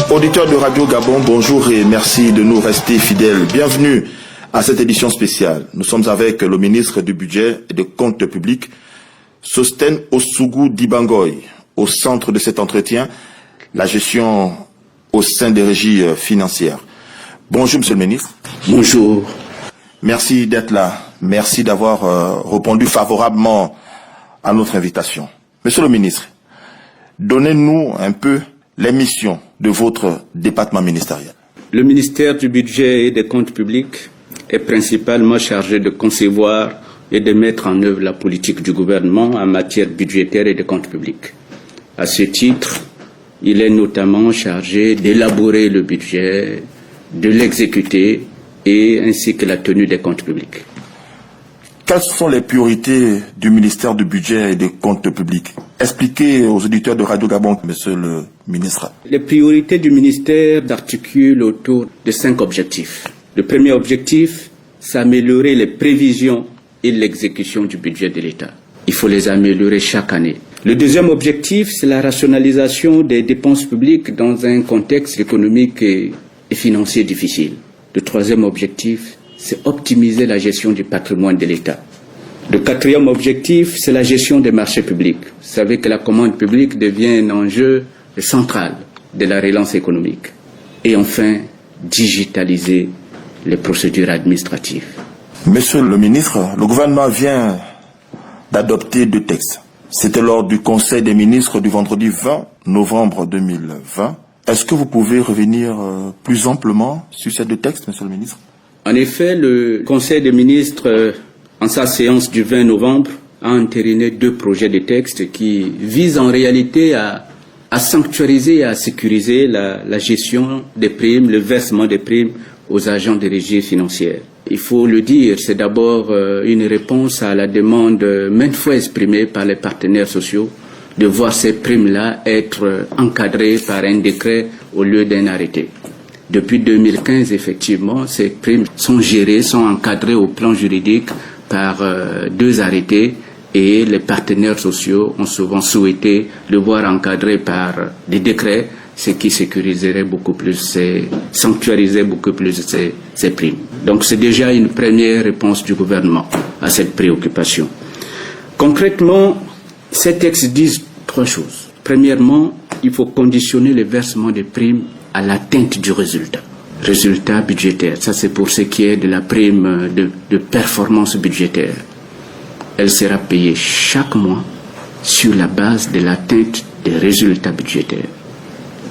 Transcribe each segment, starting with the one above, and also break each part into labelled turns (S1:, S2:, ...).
S1: Auditeurs de Radio Gabon, bonjour et merci de nous rester fidèles. Bienvenue à cette édition spéciale. Nous sommes avec le ministre du Budget et des Comptes Publics, Sostène Ossugou Dibangoy. Au centre de cet entretien, la gestion au sein des régies financières. Bonjour, monsieur le ministre.
S2: Bonjour.
S1: Merci d'être là. Merci d'avoir répondu favorablement à notre invitation. Monsieur le ministre, donnez-nous un peu les missions de votre département ministériel.
S2: Le ministère du Budget et des Comptes Publics est principalement chargé de concevoir et de mettre en œuvre la politique du gouvernement en matière budgétaire et de comptes publics. À ce titre, il est notamment chargé d'élaborer le budget, de l'exécuter et ainsi que la tenue des comptes publics.
S1: Quelles sont les priorités du ministère du Budget et des Comptes Publics? Expliquez aux auditeurs de Radio Gabon, monsieur le ministre.
S2: Les priorités du ministère s'articulent autour de 5 objectifs. Le premier objectif, c'est améliorer les prévisions et l'exécution du budget de l'État. Il faut les améliorer chaque année. Le deuxième objectif, c'est la rationalisation des dépenses publiques dans un contexte économique et financier difficile. Le troisième objectif, c'est optimiser la gestion du patrimoine de l'État. Le quatrième objectif, c'est la gestion des marchés publics. Vous savez que la commande publique devient un enjeu central de la relance économique. Et enfin, digitaliser les procédures administratives.
S1: Monsieur le ministre, le gouvernement vient d'adopter 2 textes. C'était lors du Conseil des ministres du vendredi 20 novembre 2020. Est-ce que vous pouvez revenir plus amplement sur ces 2 textes, monsieur le ministre?
S2: En effet, le Conseil des ministres, en sa séance du 20 novembre, a entériné 2 projets de textes qui visent en réalité à sanctuariser et à sécuriser la gestion des primes, le versement des primes aux agents des régies financières. Il faut le dire, c'est d'abord une réponse à la demande maintes fois exprimée par les partenaires sociaux de voir ces primes-là être encadrées par un décret au lieu d'un arrêté. Depuis 2015, effectivement, ces primes sont gérées, sont encadrées au plan juridique par 2 arrêtés et les partenaires sociaux ont souvent souhaité le voir encadré par des décrets, ce qui sécuriserait beaucoup plus, sanctuariserait beaucoup plus ces primes. Donc c'est déjà une première réponse du gouvernement à cette préoccupation. Concrètement, ces textes disent 3 choses. Premièrement, il faut conditionner le versement des primes à l'atteinte du résultat budgétaire. Ça, c'est pour ce qui est de la prime de performance budgétaire. Elle sera payée chaque mois sur la base de l'atteinte des résultats budgétaires.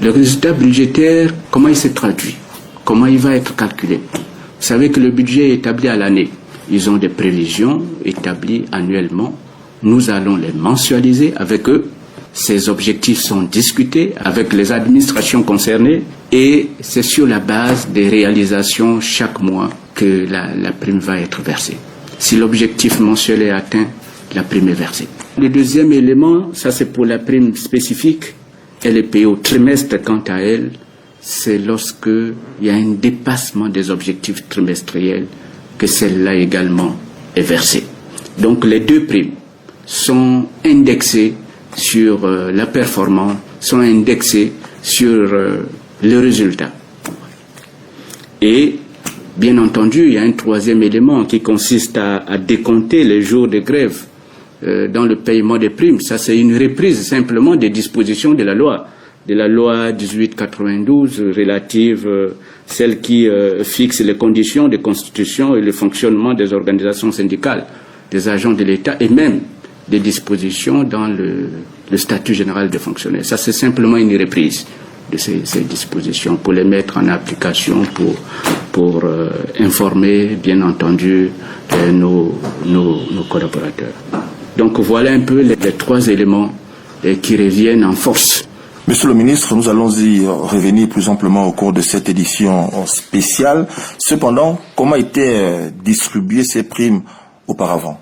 S2: Le résultat budgétaire, comment il se traduit? Comment il va être calculé? Vous savez que le budget est établi à l'année. Ils ont des prévisions établies annuellement. Nous allons les mensualiser avec eux. Ces objectifs sont discutés avec les administrations concernées et c'est sur la base des réalisations chaque mois que la prime va être versée. Si l'objectif mensuel est atteint, la prime est versée. Le deuxième élément, ça c'est pour la prime spécifique, elle est payée au trimestre quant à elle, c'est lorsque il y a un dépassement des objectifs trimestriels que celle-là également est versée. Donc les 2 primes sont indexées sur la performance, sont indexés sur le résultat. Et, bien entendu, il y a un troisième élément qui consiste à décompter les jours de grève dans le paiement des primes. Ça, c'est une reprise simplement des dispositions de la loi 1892 relative, celle qui fixe les conditions de constitution et le fonctionnement des organisations syndicales, des agents de l'État et même des dispositions dans le statut général des fonctionnaires. Ça, c'est simplement une reprise de ces dispositions pour les mettre en application, pour informer, bien entendu, nos collaborateurs. Donc, voilà un peu les 3 éléments qui reviennent en force.
S1: Monsieur le ministre, nous allons y revenir plus amplement au cours de cette édition spéciale. Cependant, comment étaient distribuées ces primes auparavant?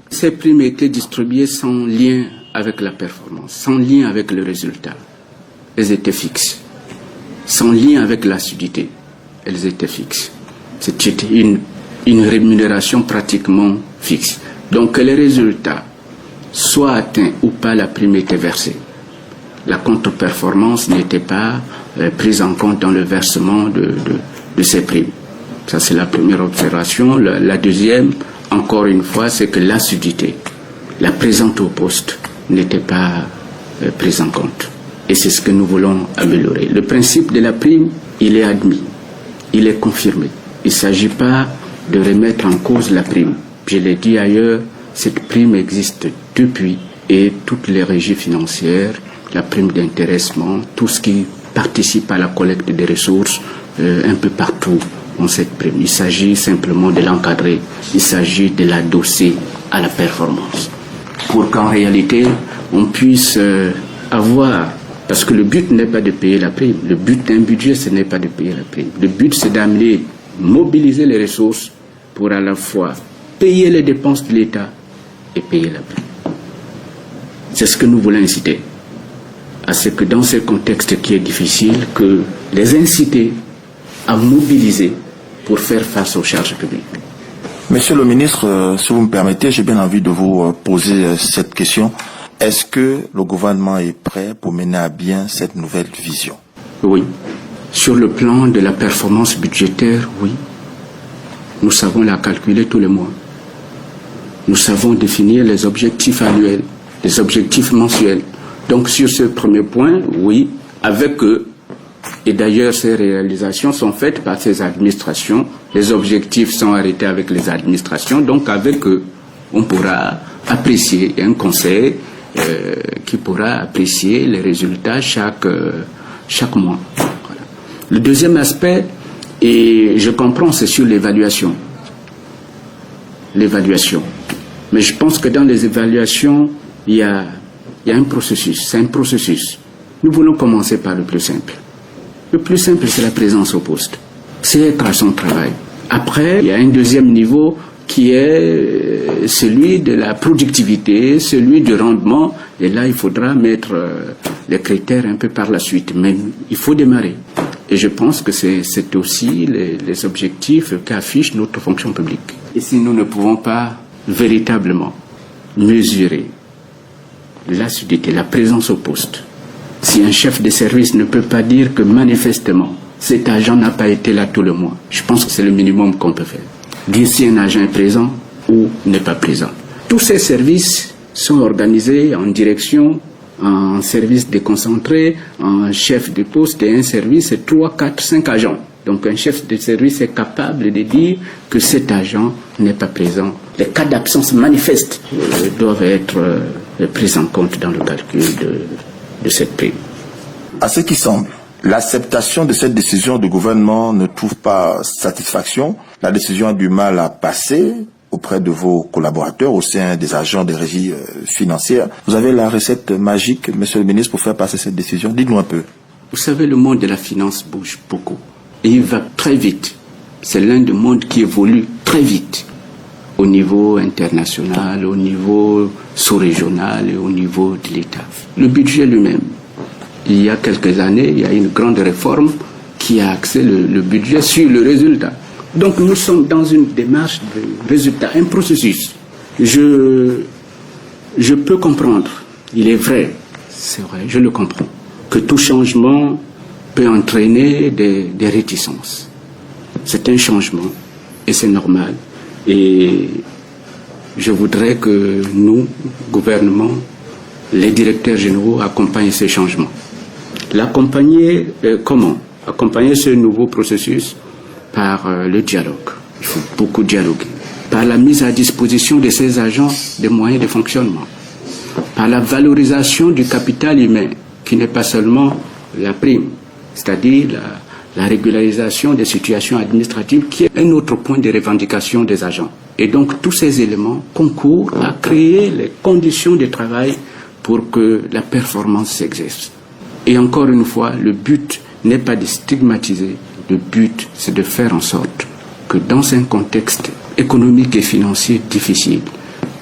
S2: Ces primes étaient distribuées sans lien avec la performance, sans lien avec le résultat. Elles étaient fixes. Sans lien avec l'assiduité, elles étaient fixes. C'était une rémunération pratiquement fixe. Donc que les résultats soient atteints ou pas, la prime était versée. La contre-performance n'était pas prise en compte dans le versement de ces primes. Ça, c'est la première observation. La deuxième, encore une fois, c'est que l'assiduité, la présence au poste, n'était pas prise en compte. Et c'est ce que nous voulons améliorer. Le principe de la prime, il est admis, il est confirmé. Il ne s'agit pas de remettre en cause la prime. Je l'ai dit ailleurs, cette prime existe depuis et toutes les régies financières, la prime d'intéressement, tout ce qui participe à la collecte des ressources, un peu partout ont cette prime. Il s'agit simplement de l'encadrer, il s'agit de l'adosser à la performance. Pour qu'en réalité, on puisse avoir, parce que le but n'est pas de payer la prime, le but d'un budget, ce n'est pas de payer la prime. Le but, c'est d'amener, mobiliser les ressources pour à la fois payer les dépenses de l'État et payer la prime. C'est ce que nous voulons inciter. À ce que dans ce contexte qui est difficile, que les inciter à mobiliser pour faire face aux charges publiques.
S1: Monsieur le ministre, si vous me permettez, j'ai bien envie de vous poser cette question. Est-ce que le gouvernement est prêt pour mener à bien cette nouvelle vision?
S2: Oui. Sur le plan de la performance budgétaire, oui. Nous savons la calculer tous les mois. Nous savons définir les objectifs annuels, les objectifs mensuels. Donc sur ce premier point, oui, avec eux, et d'ailleurs ces réalisations sont faites par ces administrations, les objectifs sont arrêtés avec les administrations, donc avec eux, on pourra apprécier, il y a un conseil qui pourra apprécier les résultats chaque mois. Voilà. Le deuxième aspect, et je comprends, c'est sur l'évaluation. L'évaluation. Mais je pense que dans les évaluations, il y a un processus, c'est un processus. Nous voulons commencer par le plus simple. Le plus simple, c'est la présence au poste. C'est être à son travail. Après, il y a un deuxième niveau qui est celui de la productivité, celui du rendement. Et là, il faudra mettre les critères un peu par la suite. Mais il faut démarrer. Et je pense que c'est aussi les objectifs qu'affiche notre fonction publique. Et si nous ne pouvons pas véritablement mesurer l'assiduité, la présence au poste, si un chef de service ne peut pas dire que manifestement cet agent n'a pas été là tout le mois, je pense que c'est le minimum qu'on peut faire. Dire si un agent est présent ou n'est pas présent. Tous ces services sont organisés en direction, en service déconcentré, en chef de poste, et un service c'est 3, 4, 5 agents. Donc un chef de service est capable de dire que cet agent n'est pas présent. Les cas d'absence manifestes doivent être pris en compte dans le calcul de cette prime.
S1: À ce qui semble, l'acceptation de cette décision du gouvernement ne trouve pas satisfaction. La décision a du mal à passer auprès de vos collaborateurs au sein des agents des régies financières. Vous avez la recette magique, monsieur le ministre, pour faire passer cette décision? Dites-nous un peu.
S2: Vous savez, le monde de la finance bouge beaucoup. Et il va très vite. C'est l'un des mondes qui évolue très vite. Au niveau international, au niveau sous-régional et au niveau de l'État. Le budget lui-même. Il y a quelques années, il y a une grande réforme qui a axé le budget sur le résultat. Donc nous sommes dans une démarche de résultat, un processus. Je peux comprendre, il est vrai, c'est vrai, je le comprends, que tout changement peut entraîner des réticences. C'est un changement et c'est normal. Et je voudrais que nous, gouvernement, les directeurs généraux, accompagnent ces changements. L'accompagner, comment? Accompagner ce nouveau processus par le dialogue. Il faut beaucoup dialoguer. Par la mise à disposition de ces agents des moyens de fonctionnement. Par la valorisation du capital humain, qui n'est pas seulement la prime, c'est-à-dire la régularisation des situations administratives, qui est un autre point de revendication des agents. Et donc tous ces éléments concourent à créer les conditions de travail pour que la performance s'exerce. Et encore une fois, le but n'est pas de stigmatiser, le but c'est de faire en sorte que dans un contexte économique et financier difficile,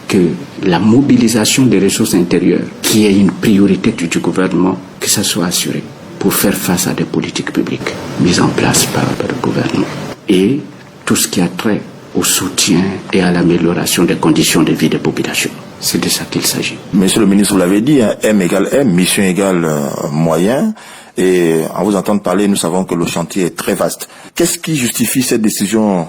S2: que la mobilisation des ressources intérieures, qui est une priorité du gouvernement, que ça soit assuré pour faire face à des politiques publiques mises en place par le gouvernement. Et tout ce qui a trait au soutien et à l'amélioration des conditions de vie des populations. C'est de ça qu'il s'agit.
S1: Monsieur le ministre, vous l'avez dit, hein, M égale M, mission égale moyen. Et en vous entendant parler, nous savons que le chantier est très vaste. Qu'est-ce qui justifie cette décision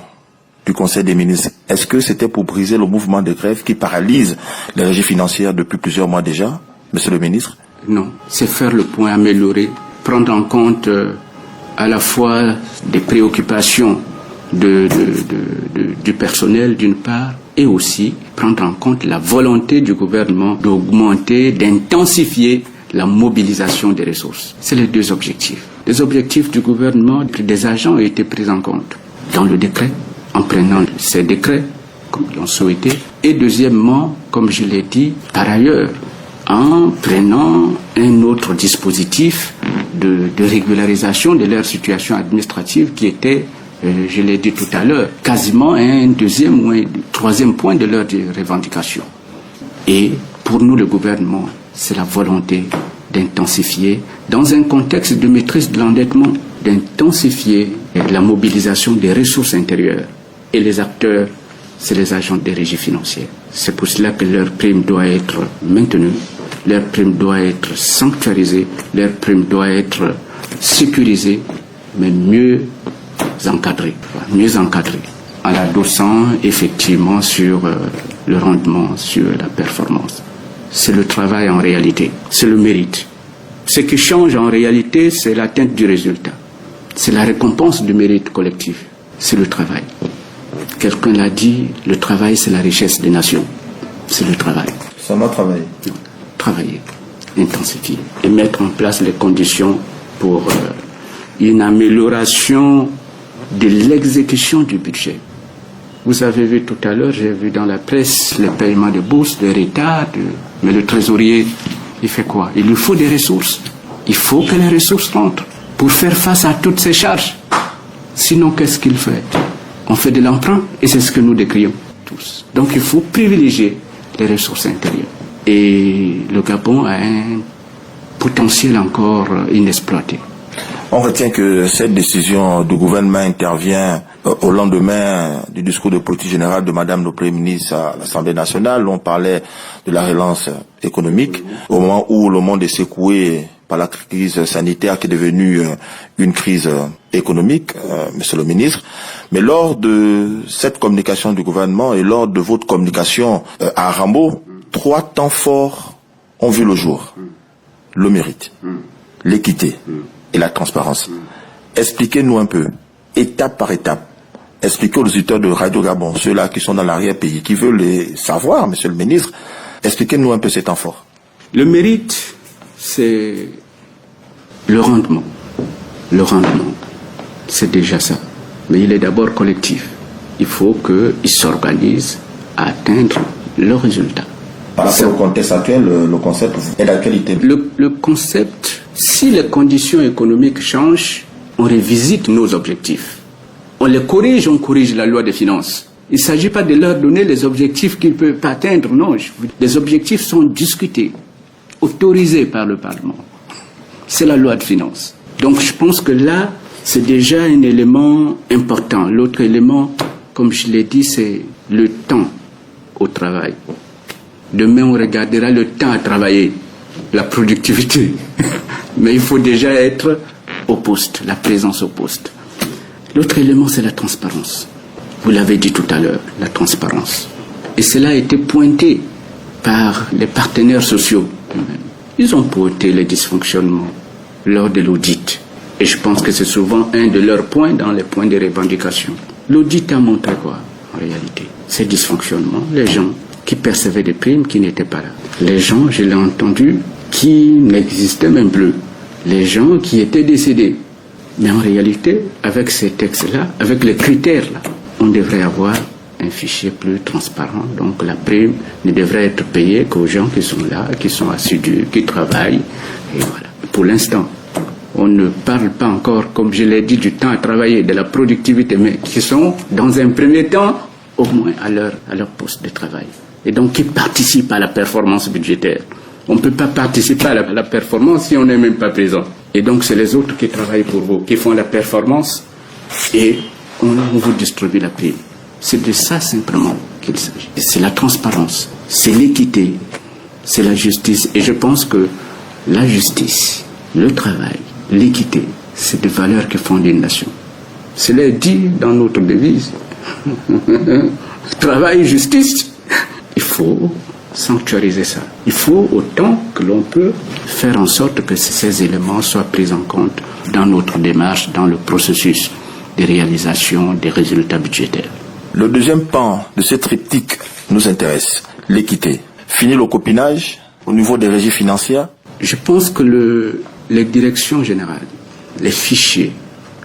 S1: du Conseil des ministres? Est-ce que c'était pour briser le mouvement de grève qui paralyse les régies financières depuis plusieurs mois déjà, monsieur le ministre?
S2: Non, c'est faire le point, améliorer, prendre en compte à la fois des préoccupations du personnel d'une part, et aussi prendre en compte la volonté du gouvernement d'augmenter, d'intensifier la mobilisation des ressources. C'est les deux objectifs. Les objectifs du gouvernement, des agents ont été pris en compte dans le décret, en prenant ces décrets, comme ils l'ont souhaité, et deuxièmement, comme je l'ai dit, par ailleurs, en prenant un autre dispositif de régularisation de leur situation administrative qui était, je l'ai dit tout à l'heure, quasiment un deuxième ou un troisième point de leur revendication. Et pour nous, le gouvernement, c'est la volonté d'intensifier, dans un contexte de maîtrise de l'endettement, d'intensifier la mobilisation des ressources intérieures. Et les acteurs, c'est les agents des régies financières. C'est pour cela que leur prime doit être maintenue, leur prime doit être sanctuarisée, leur prime doit être sécurisée, mais mieux encadrée, en l'adossant effectivement sur le rendement, sur la performance. C'est le travail en réalité, c'est le mérite. Ce qui change en réalité, c'est l'atteinte du résultat. C'est la récompense du mérite collectif, c'est le travail. Quelqu'un l'a dit, le travail c'est la richesse des nations. C'est le travail.
S1: Seulement travailler.
S2: Travailler, intensifier et mettre en place les conditions pour une amélioration de l'exécution du budget. Vous avez vu tout à l'heure, j'ai vu dans la presse les paiements de bourses, de retard, mais le trésorier, il fait quoi? Il lui faut des ressources. Il faut que les ressources rentrent pour faire face à toutes ces charges. Sinon, qu'est-ce qu'il fait? On fait de l'emprunt et c'est ce que nous décrions tous. Donc il faut privilégier les ressources intérieures. Et le Gabon a un potentiel encore inexploité.
S1: On retient que cette décision du gouvernement intervient au lendemain du discours de politique générale de Madame le Premier ministre à l'Assemblée nationale. On parlait de la relance économique au moment où le monde est secoué par la crise sanitaire qui est devenue une crise économique, monsieur le ministre. Mais lors de cette communication du gouvernement et lors de votre communication à Rambo, 3 temps forts ont vu le jour. Le mérite, l'équité et la transparence. Expliquez-nous un peu, étape par étape. Expliquez aux auditeurs de Radio Gabon, ceux-là qui sont dans l'arrière-pays, qui veulent les savoir, monsieur le ministre, expliquez-nous un peu ces temps forts. Le mérite,
S2: c'est le rendement. Le rendement, c'est déjà ça. Mais il est d'abord collectif. Il faut qu'ils s'organisent à atteindre le résultat.
S1: Par rapport au contexte actuel, le concept est d'actualité.
S2: Le concept, si les conditions économiques changent, on révisite nos objectifs. On les corrige, on corrige la loi des finances. Il ne s'agit pas de leur donner les objectifs qu'ils ne peuvent pas atteindre, non. Les objectifs sont discutés, autorisés par le Parlement. C'est la loi de finances. Donc je pense que là, c'est déjà un élément important. L'autre élément, comme je l'ai dit, c'est le temps au travail. Demain, on regardera le temps à travailler, la productivité. Mais il faut déjà être au poste, la présence au poste. L'autre élément, c'est la transparence. Vous l'avez dit tout à l'heure, la transparence. Et cela a été pointé par les partenaires sociaux eux-mêmes. Ils ont pointé les dysfonctionnements lors de l'audit. Et je pense que c'est souvent un de leurs points dans les points de revendication. L'audit a montré quoi, en réalité? Ces dysfonctionnements, les gens qui percevaient des primes qui n'étaient pas là. Les gens, je l'ai entendu, qui n'existaient même plus. Les gens qui étaient décédés. Mais en réalité, avec ces textes-là, avec les critères-là, on devrait avoir un fichier plus transparent. Donc la prime ne devrait être payée qu'aux gens qui sont là, qui sont assidus, qui travaillent. Et voilà. pour l'instant, on ne parle pas encore, comme je l'ai dit, du temps à travailler, de la productivité, mais qui sont, dans un premier temps, au moins à leur poste de travail. Et donc, qui participent à la performance budgétaire. On ne peut pas participer à la performance si on n'est même pas présent. Et donc, c'est les autres qui travaillent pour vous, qui font la performance, et on vous distribue la prime. C'est de ça simplement qu'il s'agit. C'est la transparence, c'est l'équité, c'est la justice. Et je pense que la justice, le travail, l'équité, c'est des valeurs qui fondent une nation. Cela est dit dans notre devise. Travail et justice. Il faut sanctuariser ça. Il faut autant que l'on peut faire en sorte que ces éléments soient pris en compte dans notre démarche, dans le processus de réalisation des résultats budgétaires.
S1: Le deuxième pan de ce triptyque nous intéresse, l'équité. Fini le copinage au niveau des régies financières.
S2: Je pense que les directions générales, les fichiers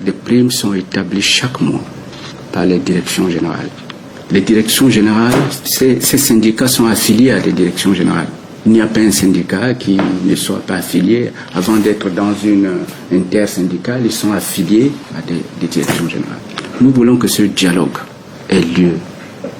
S2: de primes sont établis chaque mois par les directions générales. Les directions générales, ces syndicats sont affiliés à des directions générales. Il n'y a pas un syndicat qui ne soit pas affilié. Avant d'être dans une intersyndicale, ils sont affiliés à des directions générales. Nous voulons que ce dialogue ait lieu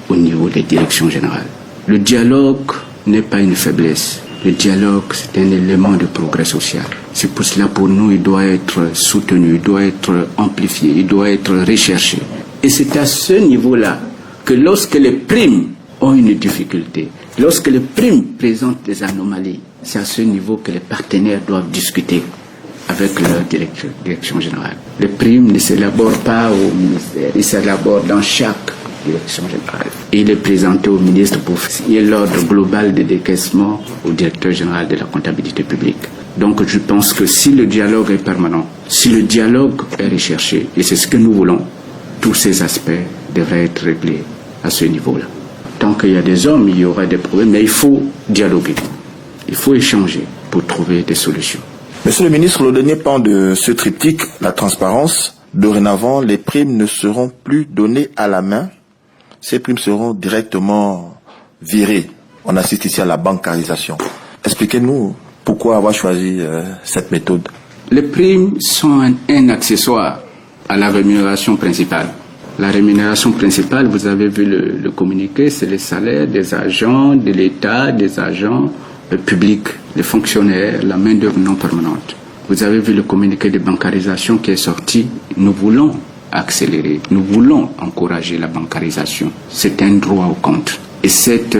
S2: au niveau des directions générales. Le dialogue n'est pas une faiblesse. Le dialogue, c'est un élément de progrès social. C'est pour cela, pour nous, il doit être soutenu, il doit être amplifié, il doit être recherché. Et c'est à ce niveau-là que lorsque les primes ont une difficulté, lorsque les primes présentent des anomalies, c'est à ce niveau que les partenaires doivent discuter avec leur direction générale. Les primes ne s'élaborent pas au ministère, ils s'élaborent dans chaque direction générale. Et il est présenté au ministre pour signer l'ordre global de décaissement au directeur général de la comptabilité publique. Donc je pense que si le dialogue est permanent, si le dialogue est recherché, et c'est ce que nous voulons, tous ces aspects devraient être réglés à ce niveau-là. Tant qu'il y a des hommes, il y aura des problèmes, mais il faut dialoguer. Il faut échanger pour trouver des solutions.
S1: Monsieur le ministre, le dernier pan de ce triptyque, la transparence, dorénavant, les primes ne seront plus données à la main. Ces primes seront directement virées. On assiste ici à la bancarisation. Expliquez-nous pourquoi avoir choisi cette méthode.
S2: Les primes sont un accessoire à la rémunération principale. La rémunération principale, vous avez vu le communiqué, c'est les salaires des agents de l'État, des agents publics, les fonctionnaires, la main-d'œuvre non permanente. Vous avez vu le communiqué de bancarisation qui est sorti. Nous voulons accélérer, nous voulons encourager la bancarisation. C'est un droit au compte. Et cette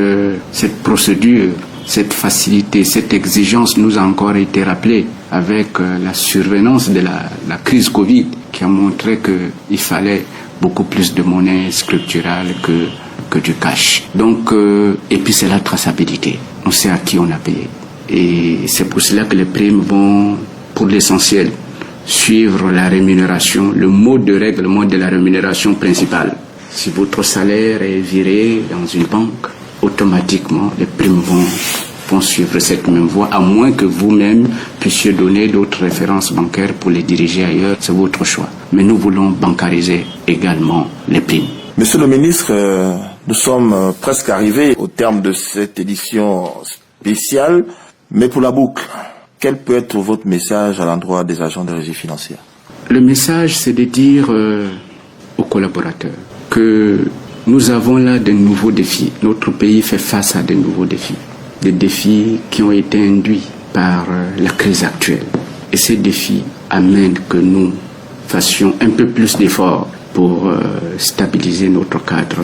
S2: procédure, cette facilité, cette exigence nous a encore été rappelée avec la survenance de la crise Covid qui a montré qu'il fallait beaucoup plus de monnaie scripturale que du cash. Donc, et puis c'est la traçabilité. On sait à qui on a payé. Et c'est pour cela que les primes vont, pour l'essentiel, suivre la rémunération, le mode de règlement de la rémunération principale. Si votre salaire est viré dans une banque, automatiquement, les primes vont suivre cette même voie, à moins que vous-même puissiez donner d'autres références bancaires pour les diriger ailleurs, c'est votre choix. Mais nous voulons bancariser également les primes.
S1: Monsieur le ministre, nous sommes presque arrivés au terme de cette édition spéciale, mais pour la boucle, quel peut être votre message à l'endroit des agents de régie financière?
S2: Le message, c'est de dire aux collaborateurs que nous avons là de nouveaux défis. Notre pays fait face à de nouveaux défis. Des défis qui ont été induits par la crise actuelle. Et ces défis amènent que nous fassions un peu plus d'efforts pour stabiliser notre cadre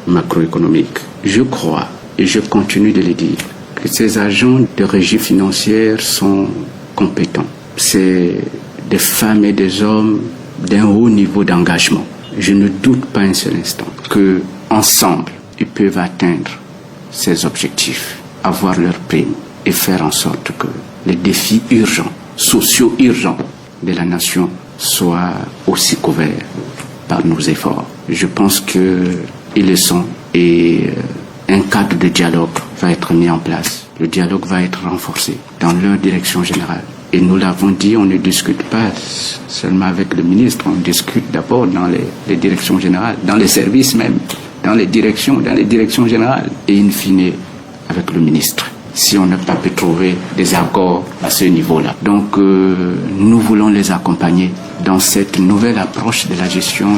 S2: macroéconomique. Je crois, et je continue de le dire, que ces agents de régie financière sont compétents. C'est des femmes et des hommes d'un haut niveau d'engagement. Je ne doute pas un seul instant qu'ensemble, ils peuvent atteindre ces objectifs, avoir leurs primes et faire en sorte que les défis urgents, sociaux urgents de la nation soient aussi couverts par nos efforts. Je pense qu'ils le sont et un cadre de dialogue va être mis en place. Le dialogue va être renforcé dans leur direction générale. Et nous l'avons dit, on ne discute pas seulement avec le ministre, on discute d'abord dans les directions générales, dans les services même, dans les directions générales et in fine avec le ministre. si on n'a pas pu trouver des accords à ce niveau-là. Donc nous voulons les accompagner dans cette nouvelle approche de la gestion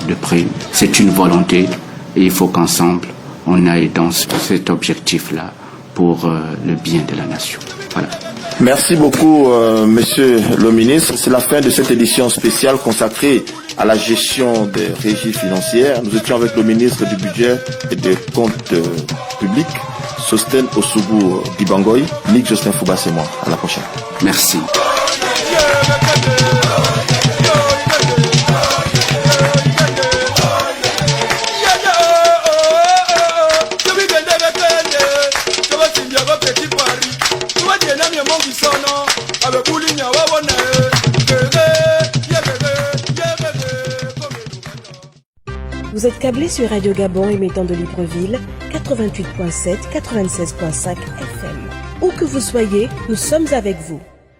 S2: de primes. C'est une volonté et il faut qu'ensemble on aille dans cet objectif-là pour le bien de la nation. Voilà.
S1: Merci beaucoup, Monsieur le ministre. C'est la fin de cette édition spéciale consacrée à la gestion des régies financières. Nous étions avec le ministre du Budget et des Comptes publics, Sostène Osubu Dibangoy. Nick Justin Fouba, c'est moi. À la prochaine.
S2: Merci.
S3: Vous êtes câblé sur Radio Gabon émettant de Libreville, 88.7, 96.5 FM. Où que vous soyez, nous sommes avec vous.